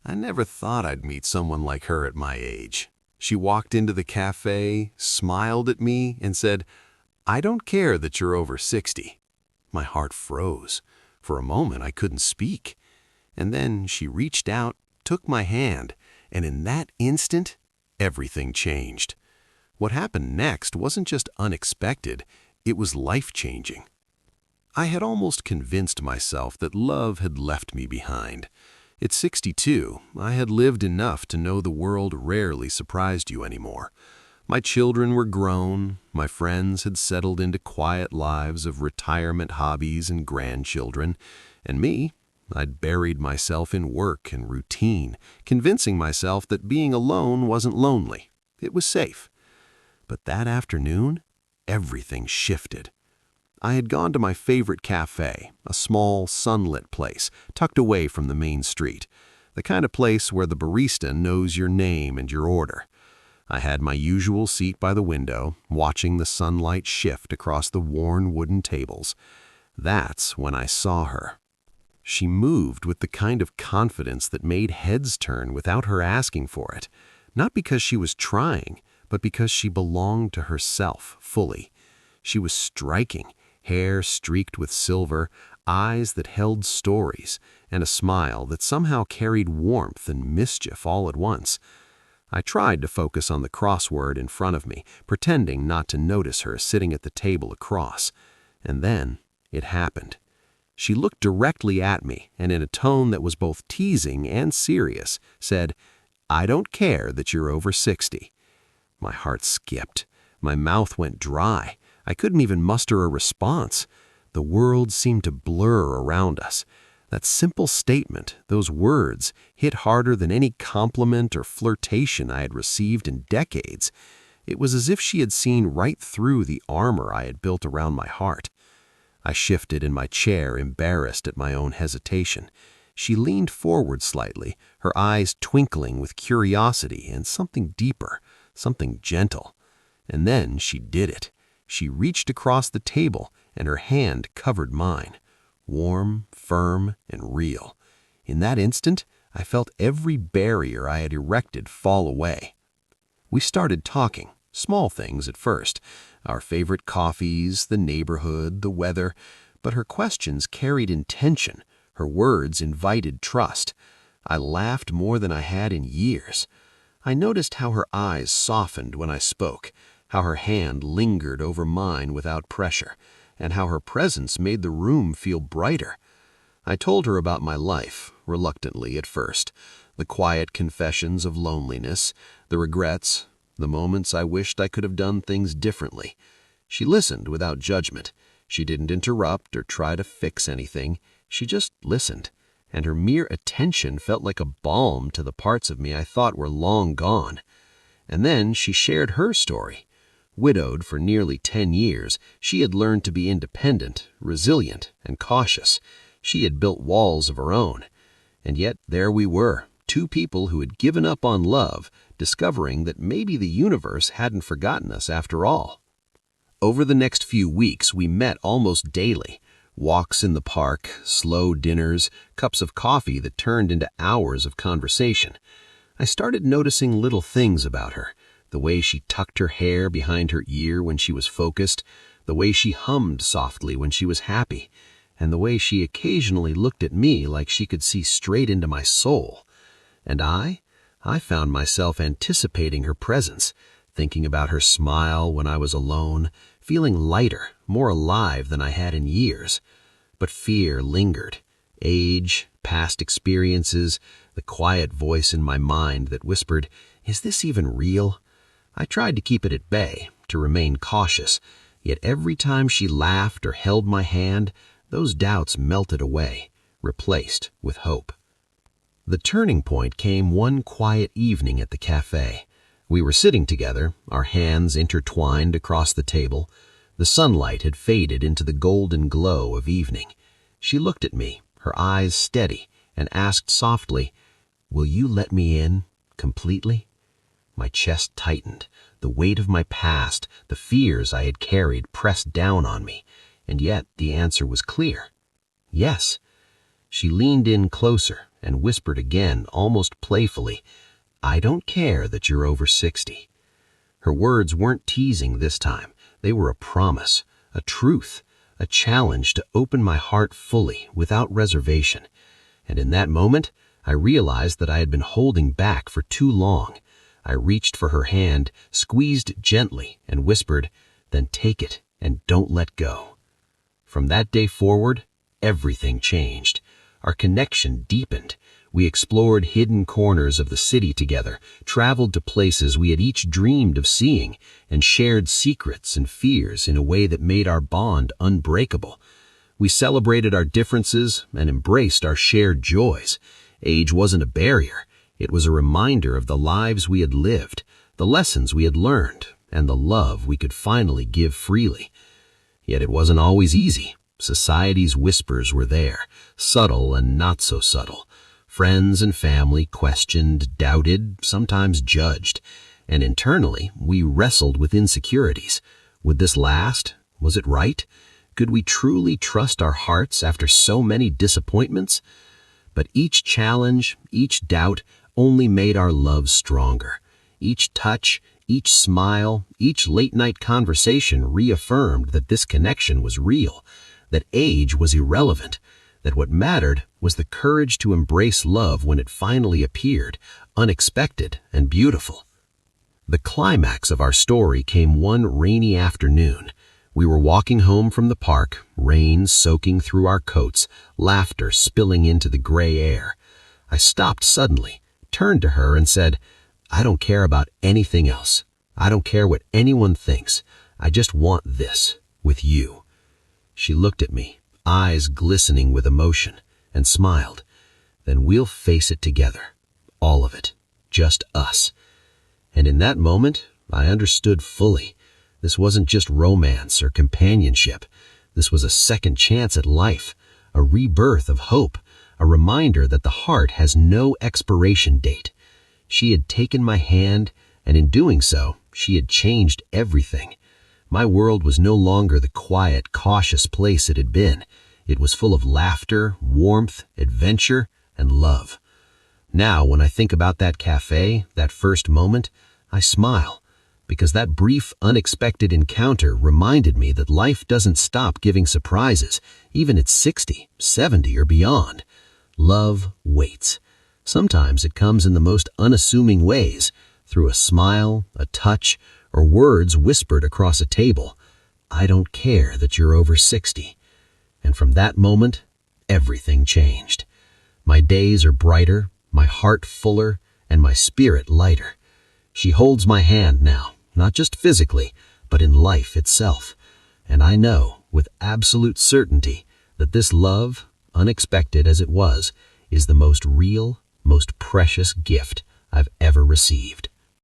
I never thought I'd meet someone like her at my age. She walked into the cafe, smiled at me, and said, "I don't care that you're over 60. My heart froze. For a moment, I couldn't speak. And then she reached out, took my hand, and in that instant, everything changed. What happened next wasn't just unexpected, it was life-changing. I had almost convinced myself that love had left me behind. At 62, I had lived enough to know the world rarely surprised you anymore. My children were grown, my friends had settled into quiet lives of retirement hobbies and grandchildren, and me, I'd buried myself in work and routine, convincing myself that being alone wasn't lonely. It was safe. But that afternoon, everything shifted. I had gone to my favorite cafe, a small, sunlit place, tucked away from the main street, the kind of place where the barista knows your name and your order. I had my usual seat by the window, watching the sunlight shift across the worn wooden tables. That's when I saw her. She moved with the kind of confidence that made heads turn without her asking for it, not because she was trying, but because she belonged to herself fully. She was striking, hair streaked with silver, eyes that held stories, and a smile that somehow carried warmth and mischief all at once. I tried to focus on the crossword in front of me, pretending not to notice her sitting at the table across. And then it happened. She looked directly at me and in a tone that was both teasing and serious, said, "I don't care that you're over 60. My heart skipped. My mouth went dry. I couldn't even muster a response. The world seemed to blur around us. That simple statement, those words, hit harder than any compliment or flirtation I had received in decades. It was as if she had seen right through the armor I had built around my heart. I shifted in my chair, embarrassed at my own hesitation. She leaned forward slightly, her eyes twinkling with curiosity and something deeper, something gentle. And then she did it. She reached across the table, and her hand covered mine. Warm, firm, and real. In that instant, I felt every barrier I had erected fall away. We started talking, small things at first, our favorite coffees, the neighborhood, the weather, but her questions carried intention, her words invited trust. I laughed more than I had in years. I noticed how her eyes softened when I spoke, how her hand lingered over mine without pressure, and how her presence made the room feel brighter. I told her about my life, reluctantly at first, the quiet confessions of loneliness, the regrets, the moments I wished I could have done things differently. She listened without judgment. She didn't interrupt or try to fix anything. She just listened, and her mere attention felt like a balm to the parts of me I thought were long gone. And then she shared her story. Widowed for nearly 10 years, she had learned to be independent, resilient, and cautious. She had built walls of her own. And yet there we were, two people who had given up on love, discovering that maybe the universe hadn't forgotten us after all. Over the next few weeks, we met almost daily. Walks in the park, slow dinners, cups of coffee that turned into hours of conversation. I started noticing little things about her. The way she tucked her hair behind her ear when she was focused, the way she hummed softly when she was happy, and the way she occasionally looked at me like she could see straight into my soul. And I found myself anticipating her presence, thinking about her smile when I was alone, feeling lighter, more alive than I had in years. But fear lingered. Age, past experiences, the quiet voice in my mind that whispered, "Is this even real?" I tried to keep it at bay, to remain cautious, yet every time she laughed or held my hand, those doubts melted away, replaced with hope. The turning point came one quiet evening at the cafe. We were sitting together, our hands intertwined across the table. The sunlight had faded into the golden glow of evening. She looked at me, her eyes steady, and asked softly, "Will you let me in, completely?" My chest tightened. The weight of my past, the fears I had carried pressed down on me, and yet the answer was clear. Yes. She leaned in closer, and whispered again, almost playfully, "I don't care that you're over 60. Her words weren't teasing this time. They were a promise, a truth, a challenge to open my heart fully, without reservation. And in that moment, I realized that I had been holding back for too long. I reached for her hand, squeezed gently, and whispered, "Then take it and don't let go." From that day forward, everything changed. Our connection deepened. We explored hidden corners of the city together, traveled to places we had each dreamed of seeing, and shared secrets and fears in a way that made our bond unbreakable. We celebrated our differences and embraced our shared joys. Age wasn't a barrier. It was a reminder of the lives we had lived, the lessons we had learned, and the love we could finally give freely. Yet it wasn't always easy. Society's whispers were there, subtle and not so subtle. Friends and family questioned, doubted, sometimes judged. And internally, we wrestled with insecurities. Would this last? Was it right? Could we truly trust our hearts after so many disappointments? But each challenge, each doubt, only made our love stronger. Each touch, each smile, each late-night conversation reaffirmed that this connection was real, that age was irrelevant, that what mattered was the courage to embrace love when it finally appeared, unexpected and beautiful. The climax of our story came one rainy afternoon. We were walking home from the park, rain soaking through our coats, laughter spilling into the gray air. I stopped suddenly, turned to her and said, "I don't care about anything else. I don't care what anyone thinks. I just want this, with you." She looked at me, eyes glistening with emotion, and smiled. "Then we'll face it together. All of it. Just us." And in that moment, I understood fully. This wasn't just romance or companionship. This was a second chance at life, a rebirth of hope, a reminder that the heart has no expiration date. She had taken my hand, and in doing so, she had changed everything. My world was no longer the quiet, cautious place it had been. It was full of laughter, warmth, adventure, and love. Now, when I think about that cafe, that first moment, I smile, because that brief, unexpected encounter reminded me that life doesn't stop giving surprises, even at 60, 70, or beyond. Love waits. Sometimes it comes in the most unassuming ways, through a smile, a touch, or words whispered across a table. "I don't care that you're over 60. And from that moment, everything changed. My days are brighter, my heart fuller, and my spirit lighter. She holds my hand now, not just physically, but in life itself. And I know, with absolute certainty, that this love, unexpected as it was, is the most real, most precious gift I've ever received.